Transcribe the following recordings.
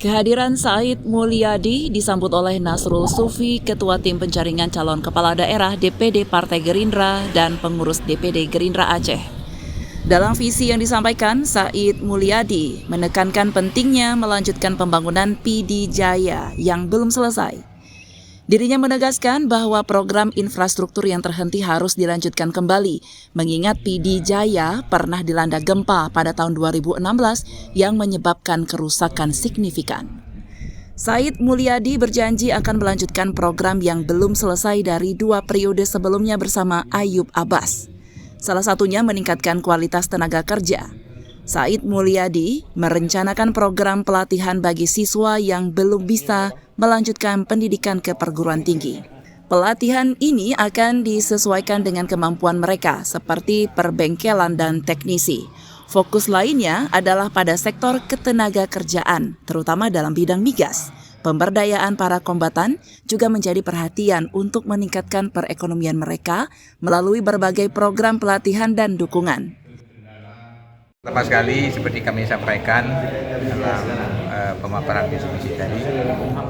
Kehadiran Said Mulyadi disambut oleh Nasrul Sufi, Ketua Tim Penjaringan Calon Kepala Daerah DPD Partai Gerindra dan pengurus DPD Gerindra Aceh. Dalam visi yang disampaikan, Said Mulyadi menekankan pentingnya melanjutkan pembangunan PD Jaya yang belum selesai. Dirinya menegaskan bahwa program infrastruktur yang terhenti harus dilanjutkan kembali, mengingat PD Jaya pernah dilanda gempa pada tahun 2016 yang menyebabkan kerusakan signifikan. Said Mulyadi berjanji akan melanjutkan program yang belum selesai dari 2 periode sebelumnya bersama Ayub Abbas. Salah satunya meningkatkan kualitas tenaga kerja. Said Mulyadi merencanakan program pelatihan bagi siswa yang belum bisa melanjutkan pendidikan ke perguruan tinggi. Pelatihan ini akan disesuaikan dengan kemampuan mereka seperti perbengkelan dan teknisi. Fokus lainnya adalah pada sektor ketenaga kerjaan, terutama dalam bidang migas. Pemberdayaan para kombatan juga menjadi perhatian untuk meningkatkan perekonomian mereka melalui berbagai program pelatihan dan dukungan. Pertama sekali, seperti kami sampaikan dalam pemaparan visi misi tadi,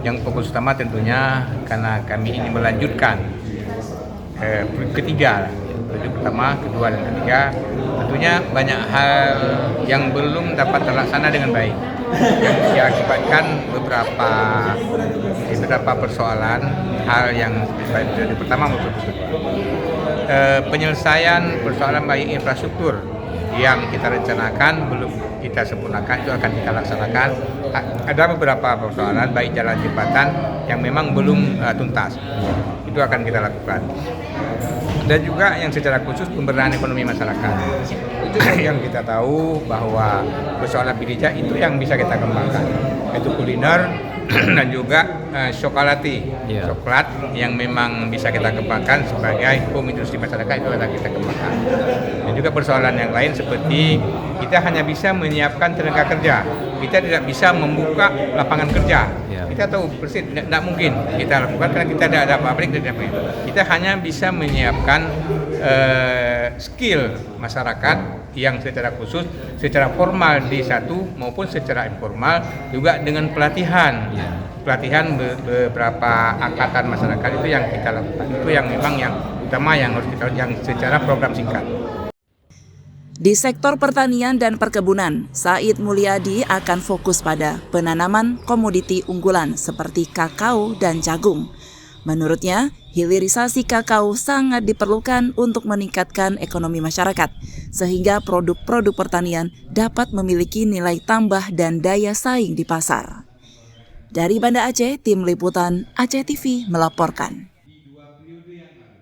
yang fokus utama tentunya karena kami ini melanjutkan ketiga, pertama, kedua, dan ketiga, tentunya banyak hal yang belum dapat terlaksana dengan baik, yang diakibatkan beberapa persoalan, hal yang dari pertama maupun penyelesaian persoalan baik infrastruktur yang kita rencanakan belum kita sempurnakan, itu akan kita laksanakan. Ada beberapa persoalan baik jalan jembatan yang memang belum tuntas, itu akan kita lakukan. Dan juga yang secara khusus pemberdayaan ekonomi masyarakat, yang kita tahu bahwa persoalan PDJ itu yang bisa kita kembangkan, yaitu kuliner dan juga coklat yang memang bisa kita kembangkan sebagai home industri masyarakat, itu akan kita kembangkan. Dan juga persoalan yang lain seperti kita hanya bisa menyiapkan tenaga kerja, kita tidak bisa membuka lapangan kerja. Kita tahu persis tidak mungkin kita lakukan karena kita tidak ada pabrik dan apa itu. Kita hanya bisa menyiapkan skill masyarakat yang secara khusus, secara formal di satu maupun secara informal juga dengan pelatihan beberapa angkatan masyarakat, itu yang kita lakukan. Itu yang memang yang utama yang harus kita yang secara program singkat. Di sektor pertanian dan perkebunan, Said Mulyadi akan fokus pada penanaman komoditi unggulan seperti kakao dan jagung. Menurutnya, hilirisasi kakao sangat diperlukan untuk meningkatkan ekonomi masyarakat, sehingga produk-produk pertanian dapat memiliki nilai tambah dan daya saing di pasar. Dari Banda Aceh, Tim Liputan Aceh TV melaporkan.